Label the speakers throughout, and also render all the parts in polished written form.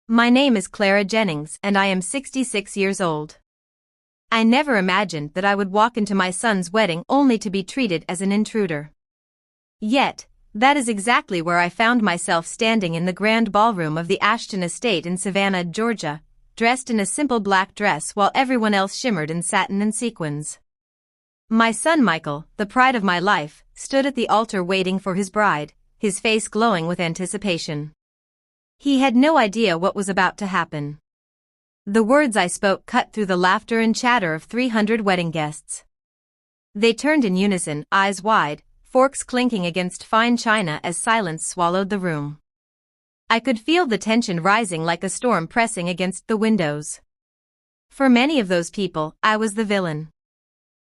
Speaker 1: My name is Clara Jennings and I am 66 years old. I never imagined that I would walk into my son's wedding only to be treated as an intruder. Yet, that is exactly where I found myself standing in the grand ballroom of the Ashton estate in Savannah, Georgia, dressed in a simple black dress while everyone else shimmered in satin and sequins. My son Michael, the pride of my life, stood at the altar waiting for his bride, his face glowing with anticipation. He had no idea what was about to happen. The words I spoke cut through the laughter and chatter of 300 wedding guests. They turned in unison, eyes wide, forks clinking against fine china as silence swallowed the room. I could feel the tension rising like a storm pressing against the windows. For many of those people, I was the villain.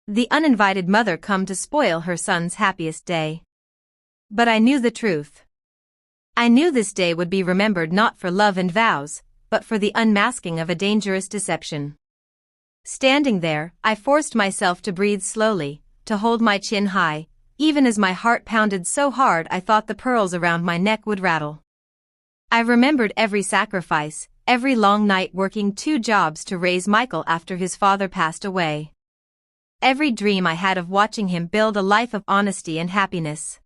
Speaker 1: The uninvited mother come to spoil her son's happiest day. But I knew the truth. I knew this day would be remembered not for love and vows, but for the unmasking of a dangerous deception. Standing there, I forced myself to breathe slowly, to hold my chin high, even as my heart pounded so hard I thought the pearls around my neck would rattle. I remembered every sacrifice, every long night working 2 jobs to raise Michael after his father passed away. Every dream I had of watching him build a life of honesty and happiness.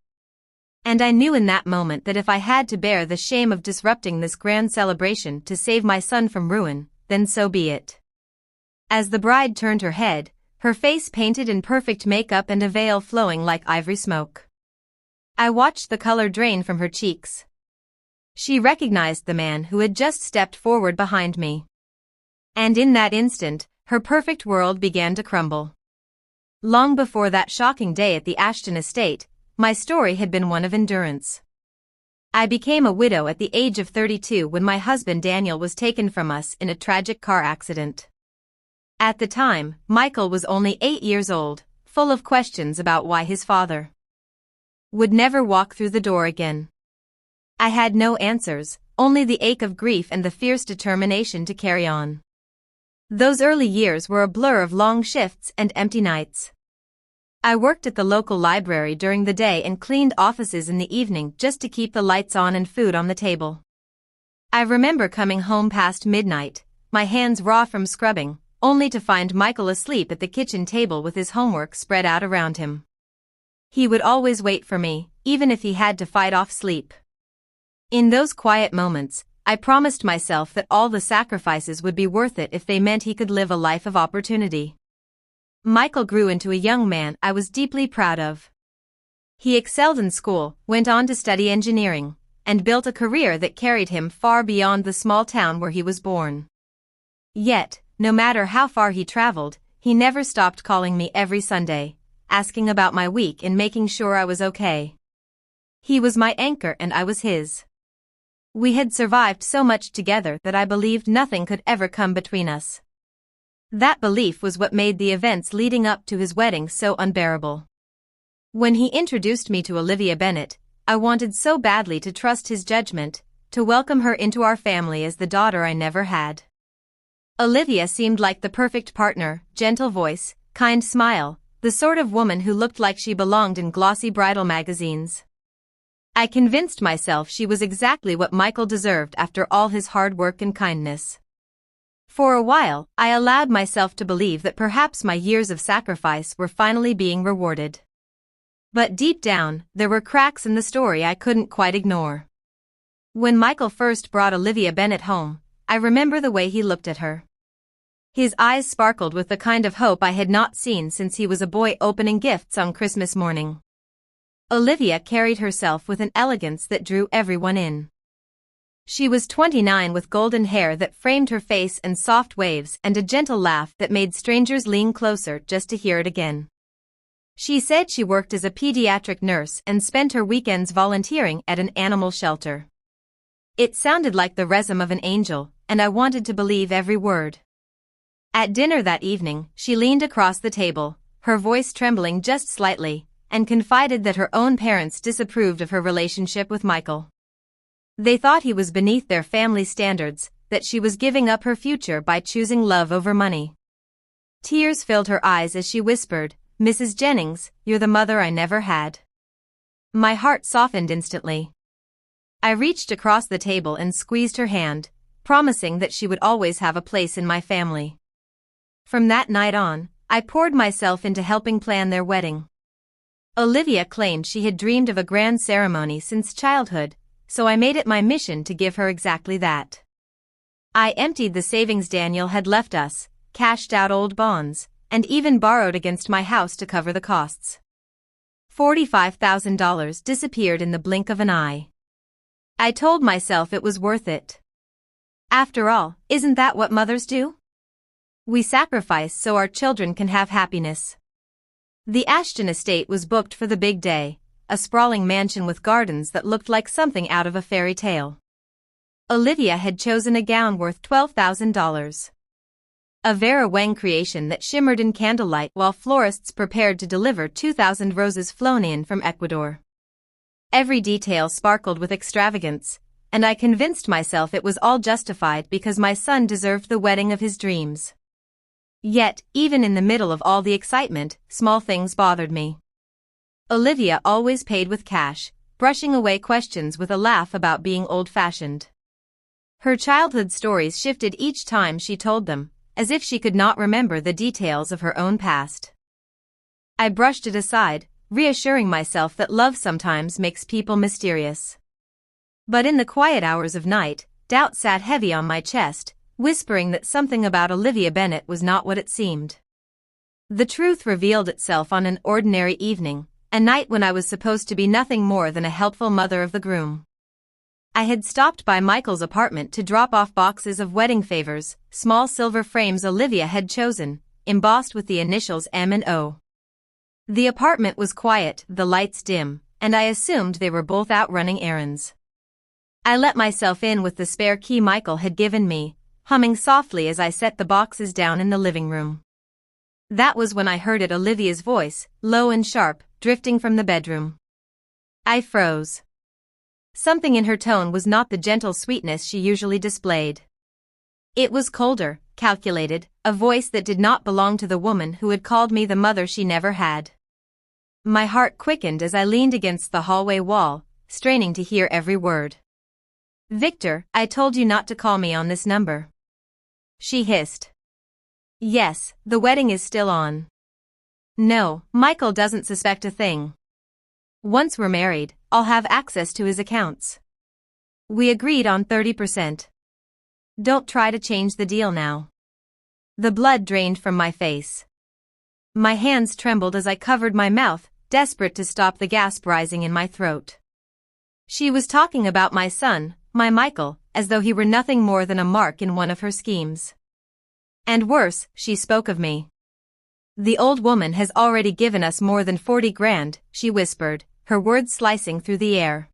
Speaker 1: And I knew in that moment that if I had to bear the shame of disrupting this grand celebration to save my son from ruin, then so be it. As the bride turned her head, her face painted in perfect makeup and a veil flowing like ivory smoke, I watched the color drain from her cheeks. She recognized the man who had just stepped forward behind me. And in that instant, her perfect world began to crumble. Long before that shocking day at the Ashton estate, my story had been one of endurance. I became a widow at the age of 32 when my husband Daniel was taken from us in a tragic car accident. At the time, Michael was only 8 years old, full of questions about why his father would never walk through the door again. I had no answers, only the ache of grief and the fierce determination to carry on. Those early years were a blur of long shifts and empty nights. I worked at the local library during the day and cleaned offices in the evening just to keep the lights on and food on the table. I remember coming home past midnight, my hands raw from scrubbing, only to find Michael asleep at the kitchen table with his homework spread out around him. He would always wait for me, even if he had to fight off sleep. In those quiet moments, I promised myself that all the sacrifices would be worth it if they meant he could live a life of opportunity. Michael grew into a young man I was deeply proud of. He excelled in school, went on to study engineering, and built a career that carried him far beyond the small town where he was born. Yet, no matter how far he traveled, he never stopped calling me every Sunday, asking about my week and making sure I was okay. He was my anchor and I was his. We had survived so much together that I believed nothing could ever come between us. That belief was what made the events leading up to his wedding so unbearable. When he introduced me to Olivia Bennett, I wanted so badly to trust his judgment, to welcome her into our family as the daughter I never had. Olivia seemed like the perfect partner, gentle voice, kind smile, the sort of woman who looked like she belonged in glossy bridal magazines. I convinced myself she was exactly what Michael deserved after all his hard work and kindness. For a while, I allowed myself to believe that perhaps my years of sacrifice were finally being rewarded. But deep down, there were cracks in the story I couldn't quite ignore. When Michael first brought Olivia Bennett home, I remember the way he looked at her. His eyes sparkled with the kind of hope I had not seen since he was a boy opening gifts on Christmas morning. Olivia carried herself with an elegance that drew everyone in. She was 29 with golden hair that framed her face and soft waves and a gentle laugh that made strangers lean closer just to hear it again. She said she worked as a pediatric nurse and spent her weekends volunteering at an animal shelter. It sounded like the resume of an angel, and I wanted to believe every word. At dinner that evening, she leaned across the table, her voice trembling just slightly, and confided that her own parents disapproved of her relationship with Michael. They thought he was beneath their family standards, that she was giving up her future by choosing love over money. Tears filled her eyes as she whispered, "Mrs. Jennings, you're the mother I never had." My heart softened instantly. I reached across the table and squeezed her hand, promising that she would always have a place in my family. From that night on, I poured myself into helping plan their wedding. Olivia claimed she had dreamed of a grand ceremony since childhood, so I made it my mission to give her exactly that. I emptied the savings Daniel had left us, cashed out old bonds, and even borrowed against my house to cover the costs. $45,000 disappeared in the blink of an eye. I told myself it was worth it. After all, isn't that what mothers do? We sacrifice so our children can have happiness. The Ashton estate was booked for the big day, a sprawling mansion with gardens that looked like something out of a fairy tale. Olivia had chosen a gown worth $12,000. A Vera Wang creation that shimmered in candlelight while florists prepared to deliver 2,000 roses flown in from Ecuador. Every detail sparkled with extravagance, and I convinced myself it was all justified because my son deserved the wedding of his dreams. Yet, even in the middle of all the excitement, small things bothered me. Olivia always paid with cash, brushing away questions with a laugh about being old-fashioned. Her childhood stories shifted each time she told them, as if she could not remember the details of her own past. I brushed it aside, reassuring myself that love sometimes makes people mysterious. But in the quiet hours of night, doubt sat heavy on my chest, whispering that something about Olivia Bennet was not what it seemed. The truth revealed itself on an ordinary evening, a night when I was supposed to be nothing more than a helpful mother of the groom. I had stopped by Michael's apartment to drop off boxes of wedding favors, small silver frames Olivia had chosen, embossed with the initials M and O. The apartment was quiet, the lights dim, and I assumed they were both out running errands. I let myself in with the spare key Michael had given me, humming softly as I set the boxes down in the living room. That was when I heard Olivia's voice, low and sharp, drifting from the bedroom. I froze. Something in her tone was not the gentle sweetness she usually displayed. It was colder, calculated, a voice that did not belong to the woman who had called me the mother she never had. My heart quickened as I leaned against the hallway wall, straining to hear every word. "Victor, I told you not to call me on this number," she hissed. "Yes, the wedding is still on." "No, Michael doesn't suspect a thing. Once we're married, I'll have access to his accounts. We agreed on 30%. Don't try to change the deal now." The blood drained from my face. My hands trembled as I covered my mouth, desperate to stop the gasp rising in my throat. She was talking about my son, my Michael, as though he were nothing more than a mark in one of her schemes. And worse, she spoke of me. "The old woman has already given us more than 40 grand, she whispered, her words slicing through the air.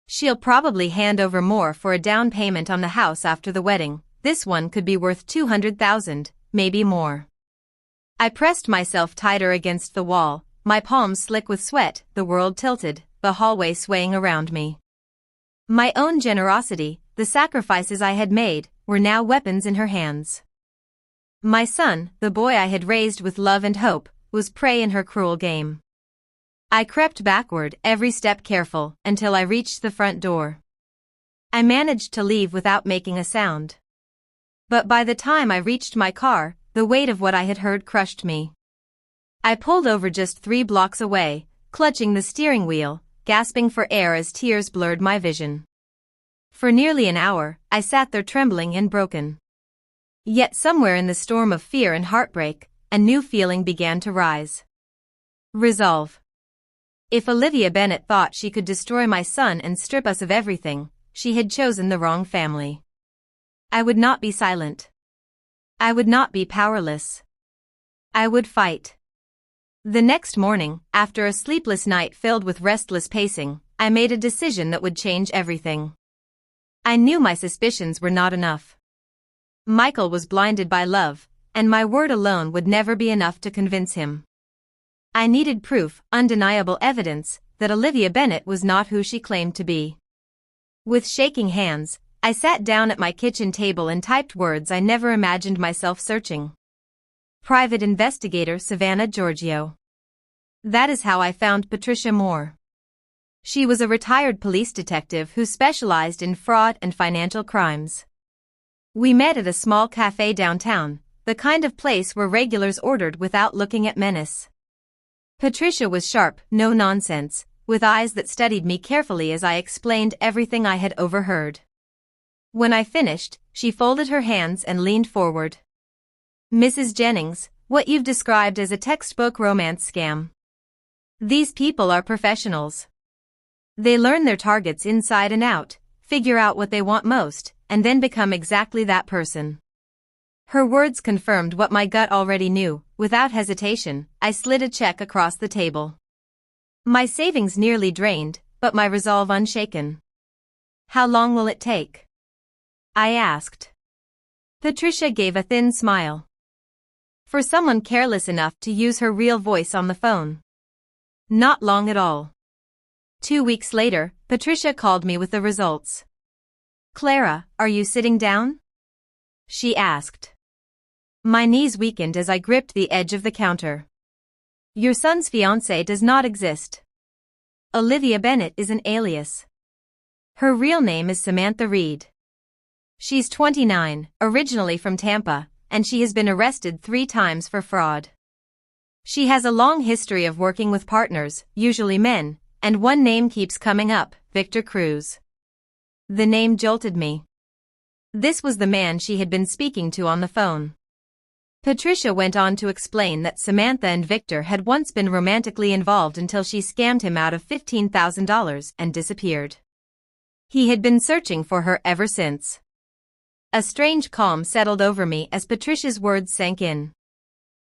Speaker 1: "She'll probably hand over more for a down payment on the house after the wedding. This one could be worth 200,000, maybe more." I pressed myself tighter against the wall, my palms slick with sweat, the world tilted, the hallway swaying around me. My own generosity, the sacrifices I had made, were now weapons in her hands. My son, the boy I had raised with love and hope, was prey in her cruel game. I crept backward, every step careful, until I reached the front door. I managed to leave without making a sound. But by the time I reached my car, the weight of what I had heard crushed me. I pulled over just 3 blocks away, clutching the steering wheel, gasping for air as tears blurred my vision. For nearly an hour, I sat there trembling and broken. Yet somewhere in the storm of fear and heartbreak, a new feeling began to rise. Resolve. If Olivia Bennet thought she could destroy my son and strip us of everything, she had chosen the wrong family. I would not be silent. I would not be powerless. I would fight. The next morning, after a sleepless night filled with restless pacing, I made a decision that would change everything. I knew my suspicions were not enough. Michael was blinded by love, and my word alone would never be enough to convince him. I needed proof, undeniable evidence, that Olivia Bennet was not who she claimed to be. With shaking hands, I sat down at my kitchen table and typed words I never imagined myself searching. Private Investigator Savannah Giorgio. That is how I found Patricia Moore. She was a retired police detective who specialized in fraud and financial crimes. We met at a small cafe downtown, the kind of place where regulars ordered without looking at menus. Patricia was sharp, no nonsense, with eyes that studied me carefully as I explained everything I had overheard. When I finished, she folded her hands and leaned forward. "Mrs. Jennings, what you've described as a textbook romance scam. These people are professionals. They learn their targets inside and out, figure out what they want most, and then become exactly that person." Her words confirmed what my gut already knew. Without hesitation, I slid a check across the table. My savings nearly drained, but my resolve unshaken. "How long will it take?" I asked. Patricia gave a thin smile. For someone careless enough to use her real voice on the phone. "Not long at all." 2 weeks later, Patricia called me with the results. "Clara, are you sitting down?" she asked. My knees weakened as I gripped the edge of the counter. "Your son's fiancée does not exist. Olivia Bennett is an alias. Her real name is Samantha Reed. She's 29, originally from Tampa, and she has been arrested 3 times for fraud. She has a long history of working with partners, usually men, and one name keeps coming up, Victor Cruz." The name jolted me. This was the man she had been speaking to on the phone. Patricia went on to explain that Samantha and Victor had once been romantically involved until she scammed him out of $15,000 and disappeared. He had been searching for her ever since. A strange calm settled over me as Patricia's words sank in.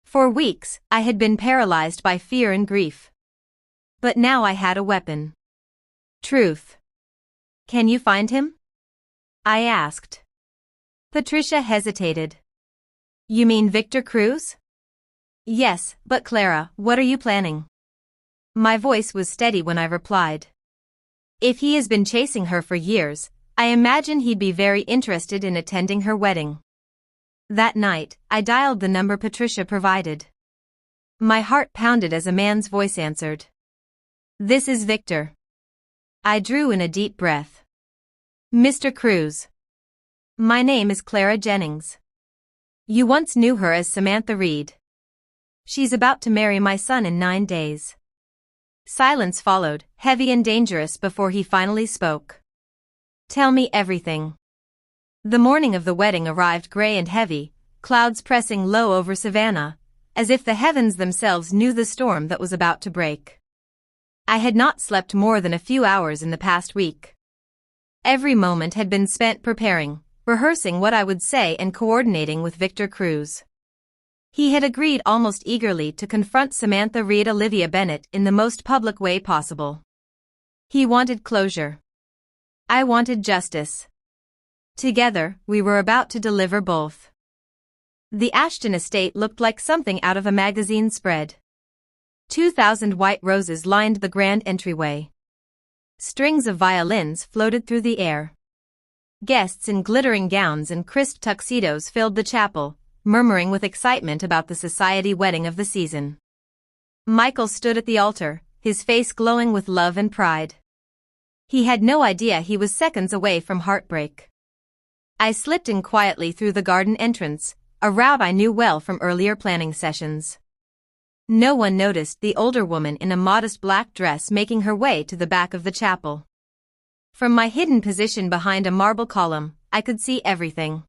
Speaker 1: For weeks, I had been paralyzed by fear and grief. But now I had a weapon. Truth. "Can you find him?" I asked. Patricia hesitated. "You mean Victor Cruz?" "Yes, but Clara, what are you planning?" My voice was steady when I replied. "If he has been chasing her for years, I imagine he'd be very interested in attending her wedding." That night, I dialed the number Patricia provided. My heart pounded as a man's voice answered. "This is Victor." I drew in a deep breath. "Mr. Cruz. My name is Clara Jennings. You once knew her as Samantha Reed. She's about to marry my son in 9 days." Silence followed, heavy and dangerous, before he finally spoke. "Tell me everything." The morning of the wedding arrived gray and heavy, clouds pressing low over Savannah, as if the heavens themselves knew the storm that was about to break. I had not slept more than a few hours in the past week. Every moment had been spent preparing, rehearsing what I would say and coordinating with Victor Cruz. He had agreed almost eagerly to confront Samantha Reed Olivia Bennett in the most public way possible. He wanted closure. I wanted justice. Together, we were about to deliver both. The Ashton estate looked like something out of a magazine spread. 2,000 white roses lined the grand entryway. Strings of violins floated through the air. Guests in glittering gowns and crisp tuxedos filled the chapel, murmuring with excitement about the society wedding of the season. Michael stood at the altar, his face glowing with love and pride. He had no idea he was seconds away from heartbreak. I slipped in quietly through the garden entrance, a route I knew well from earlier planning sessions. No one noticed the older woman in a modest black dress making her way to the back of the chapel. From my hidden position behind a marble column, I could see everything.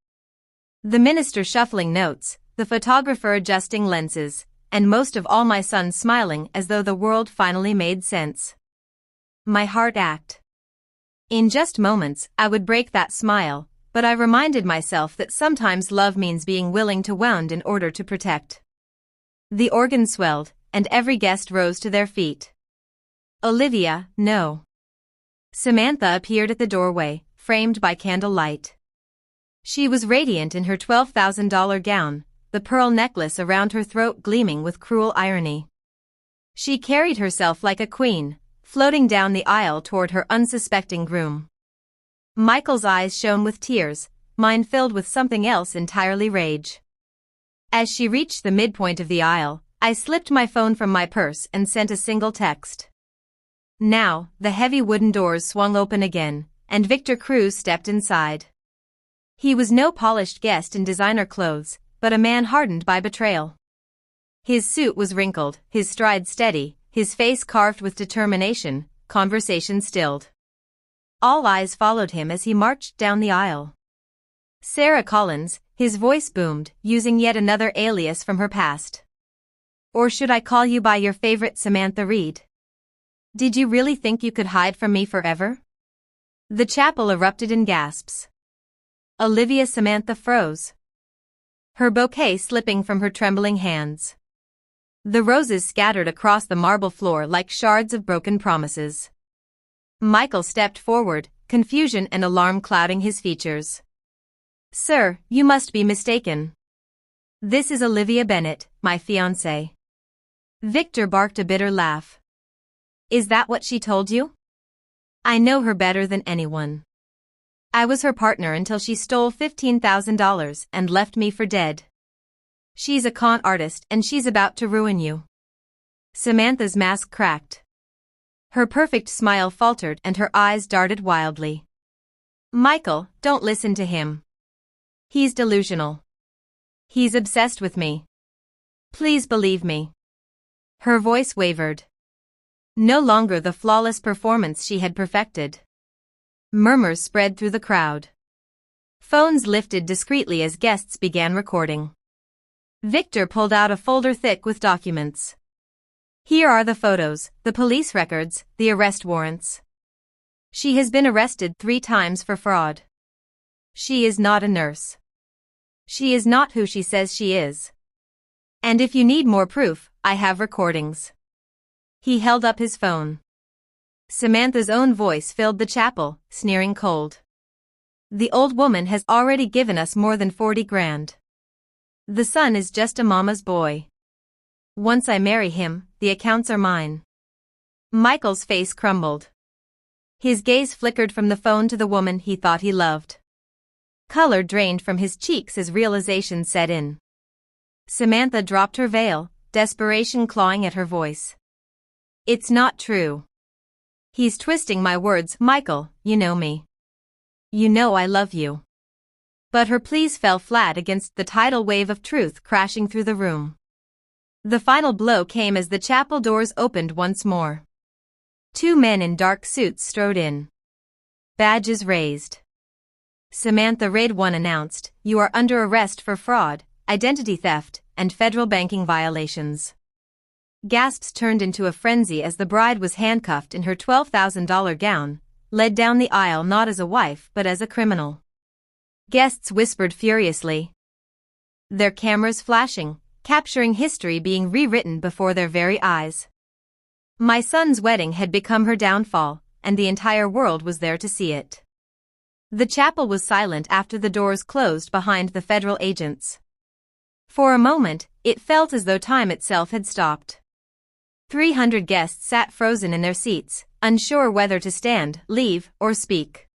Speaker 1: The minister shuffling notes, the photographer adjusting lenses, and most of all my son smiling as though the world finally made sense. My heart ached. In just moments, I would break that smile, but I reminded myself that sometimes love means being willing to wound in order to protect. The organ swelled, and every guest rose to their feet. "Olivia, no." Samantha appeared at the doorway, framed by candlelight. She was radiant in her $12,000 gown, the pearl necklace around her throat gleaming with cruel irony. She carried herself like a queen, floating down the aisle toward her unsuspecting groom. Michael's eyes shone with tears, mine filled with something else entirely, rage. As she reached the midpoint of the aisle, I slipped my phone from my purse and sent a single text. Now, the heavy wooden doors swung open again, and Victor Cruz stepped inside. He was no polished guest in designer clothes, but a man hardened by betrayal. His suit was wrinkled, his stride steady, his face carved with determination, conversation stilled. All eyes followed him as he marched down the aisle. Sarah Collins, his voice boomed, using yet another alias from her past. Or should I call you by your favorite Samantha Reed? Did you really think you could hide from me forever? The chapel erupted in gasps. Olivia Samantha froze, her bouquet slipping from her trembling hands. The roses scattered across the marble floor like shards of broken promises. Michael stepped forward, confusion and alarm clouding his features. Sir, you must be mistaken. This is Olivia Bennett, my fiancée. Victor barked a bitter laugh. Is that what she told you? I know her better than anyone. I was her partner until she stole $15,000 and left me for dead. She's a con artist and she's about to ruin you. Samantha's mask cracked. Her perfect smile faltered and her eyes darted wildly. Michael, don't listen to him. He's delusional. He's obsessed with me. Please believe me. Her voice wavered. No longer the flawless performance she had perfected. Murmurs spread through the crowd. Phones lifted discreetly as guests began recording. Victor pulled out a folder thick with documents. Here are the photos, the police records, the arrest warrants. She has been arrested 3 times for fraud. She is not a nurse. She is not who she says she is. And if you need more proof, I have recordings. He held up his phone. Samantha's own voice filled the chapel, sneering cold. The old woman has already given us more than 40 grand. The son is just a mama's boy. Once I marry him, the accounts are mine. Michael's face crumbled. His gaze flickered from the phone to the woman he thought he loved. Color drained from his cheeks as realization set in. Samantha dropped her veil, desperation clawing at her voice. It's not true. He's twisting my words. Michael, you know me. You know I love you. But her pleas fell flat against the tidal wave of truth crashing through the room. The final blow came as the chapel doors opened once more. 2 men in dark suits strode in. Badges raised. Samantha Reid 1 announced, "You are under arrest for fraud, identity theft, and federal banking violations." Gasps turned into a frenzy as the bride was handcuffed in her $12,000 gown, led down the aisle not as a wife but as a criminal. Guests whispered furiously. Their cameras flashing, capturing history being rewritten before their very eyes. My son's wedding had become her downfall, and the entire world was there to see it. The chapel was silent after the doors closed behind the federal agents. For a moment, it felt as though time itself had stopped. 300 guests sat frozen in their seats, unsure whether to stand, leave, or speak.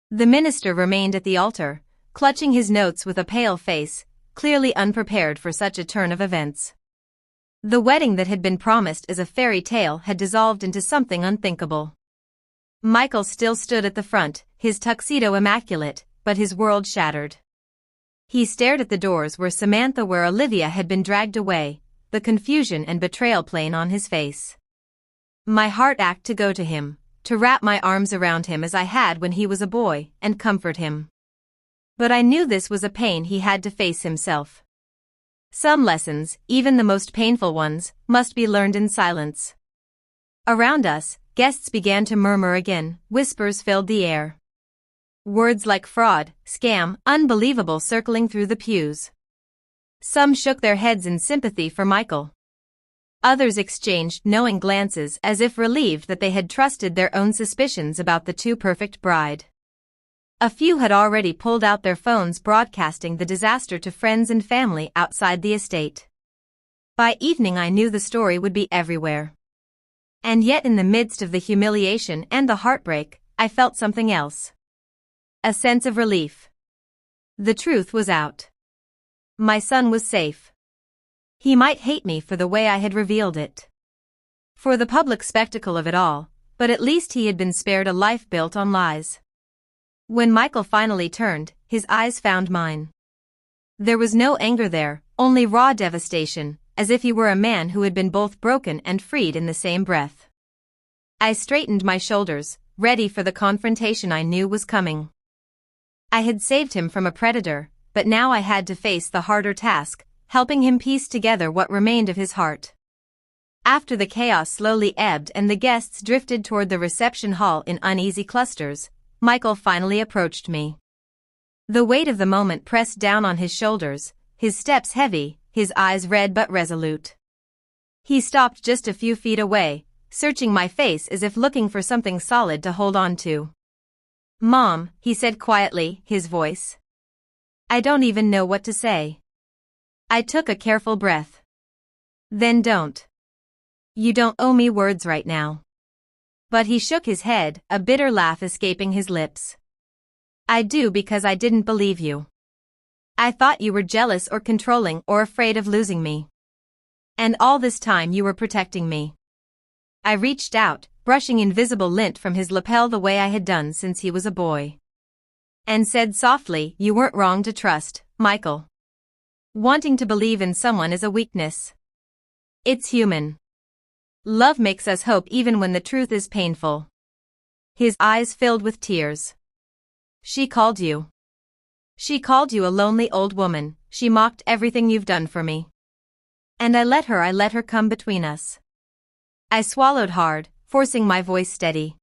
Speaker 1: The minister remained at the altar, clutching his notes with a pale face, clearly unprepared for such a turn of events. The wedding that had been promised as a fairy tale had dissolved into something unthinkable. Michael still stood at the front, his tuxedo immaculate, but his world shattered. He stared at the doors where Olivia had been dragged away, the confusion and betrayal plain on his face. My heart ached to go to him, to wrap my arms around him as I had when he was a boy, and comfort him. But I knew this was a pain he had to face himself. Some lessons, even the most painful ones, must be learned in silence. Around us, guests began to murmur again, whispers filled the air. Words like fraud, scam, unbelievable circling through the pews. Some shook their heads in sympathy for Michael. Others exchanged knowing glances as if relieved that they had trusted their own suspicions about the too-perfect bride. A few had already pulled out their phones broadcasting the disaster to friends and family outside the estate. By evening I knew the story would be everywhere. And yet in the midst of the humiliation and the heartbreak, I felt something else. A sense of relief. The truth was out. My son was safe. He might hate me for the way I had revealed it. For the public spectacle of it all, but at least he had been spared a life built on lies. When Michael finally turned, his eyes found mine. There was no anger there, only raw devastation, as if he were a man who had been both broken and freed in the same breath. I straightened my shoulders, ready for the confrontation I knew was coming. I had saved him from a predator, but now I had to face the harder task, helping him piece together what remained of his heart. After the chaos slowly ebbed and the guests drifted toward the reception hall in uneasy clusters, Michael finally approached me. The weight of the moment pressed down on his shoulders, his steps heavy, his eyes red but resolute. He stopped just a few feet away, searching my face as if looking for something solid to hold on to. "Mom," he said quietly, his voice. "I don't even know what to say." I took a careful breath. "Then don't. You don't owe me words right now." But he shook his head, a bitter laugh escaping his lips. "I do because I didn't believe you. I thought you were jealous or controlling or afraid of losing me. And all this time you were protecting me." I reached out, brushing invisible lint from his lapel the way I had done since he was a boy. And said softly, "You weren't wrong to trust, Michael. Wanting to believe in someone is a weakness. It's human. Love makes us hope even when the truth is painful." His eyes filled with tears. "She called you. She called you a lonely old woman, she mocked everything you've done for me. And I let her come between us." I swallowed hard, forcing my voice steady.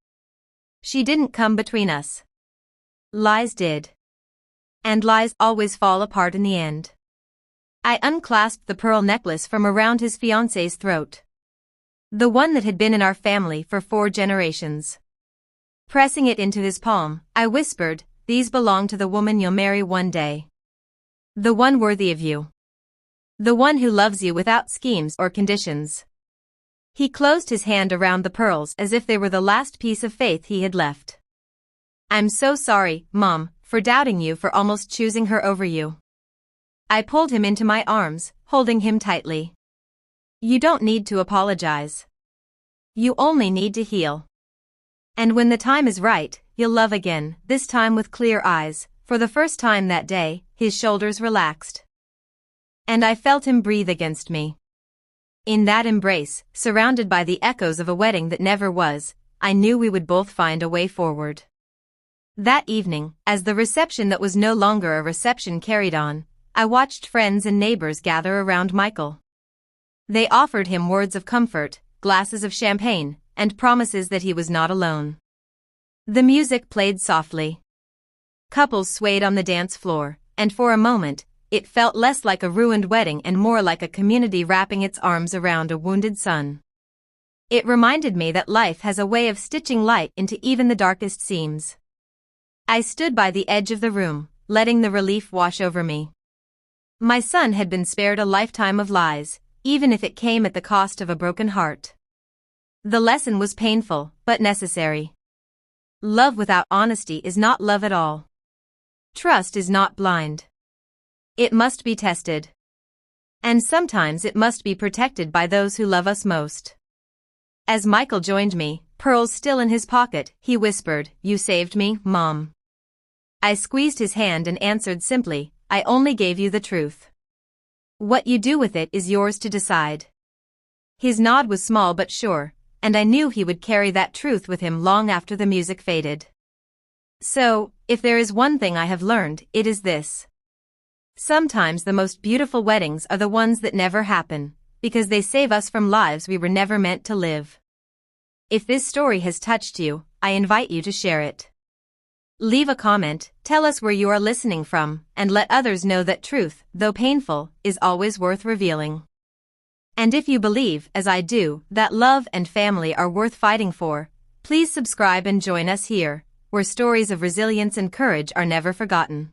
Speaker 1: "She didn't come between us. Lies did. And lies always fall apart in the end." I unclasped the pearl necklace from around his fiancée's throat. The one that had been in our family for 4 generations. Pressing it into his palm, I whispered, "These belong to the woman you'll marry one day. The one worthy of you. The one who loves you without schemes or conditions." He closed his hand around the pearls as if they were the last piece of faith he had left. "I'm so sorry, Mom, for doubting you, for almost choosing her over you." I pulled him into my arms, holding him tightly. "You don't need to apologize. You only need to heal. And when the time is right, you'll love again, this time with clear eyes." For the first time that day, his shoulders relaxed. And I felt him breathe against me. In that embrace, surrounded by the echoes of a wedding that never was, I knew we would both find a way forward. That evening, as the reception that was no longer a reception carried on, I watched friends and neighbors gather around Michael. They offered him words of comfort, glasses of champagne, and promises that he was not alone. The music played softly. Couples swayed on the dance floor, and for a moment, it felt less like a ruined wedding and more like a community wrapping its arms around a wounded son. It reminded me that life has a way of stitching light into even the darkest seams. I stood by the edge of the room, letting the relief wash over me. My son had been spared a lifetime of lies, even if it came at the cost of a broken heart. The lesson was painful, but necessary. Love without honesty is not love at all. Trust is not blind. It must be tested. And sometimes it must be protected by those who love us most. As Michael joined me, pearls still in his pocket, he whispered, "You saved me, Mom." I squeezed his hand and answered simply, "I only gave you the truth. What you do with it is yours to decide." His nod was small but sure, and I knew he would carry that truth with him long after the music faded. So, if there is one thing I have learned, it is this. Sometimes the most beautiful weddings are the ones that never happen, because they save us from lives we were never meant to live. If this story has touched you, I invite you to share it. Leave a comment, tell us where you are listening from, and let others know that truth, though painful, is always worth revealing. And if you believe, as I do, that love and family are worth fighting for, please subscribe and join us here, where stories of resilience and courage are never forgotten.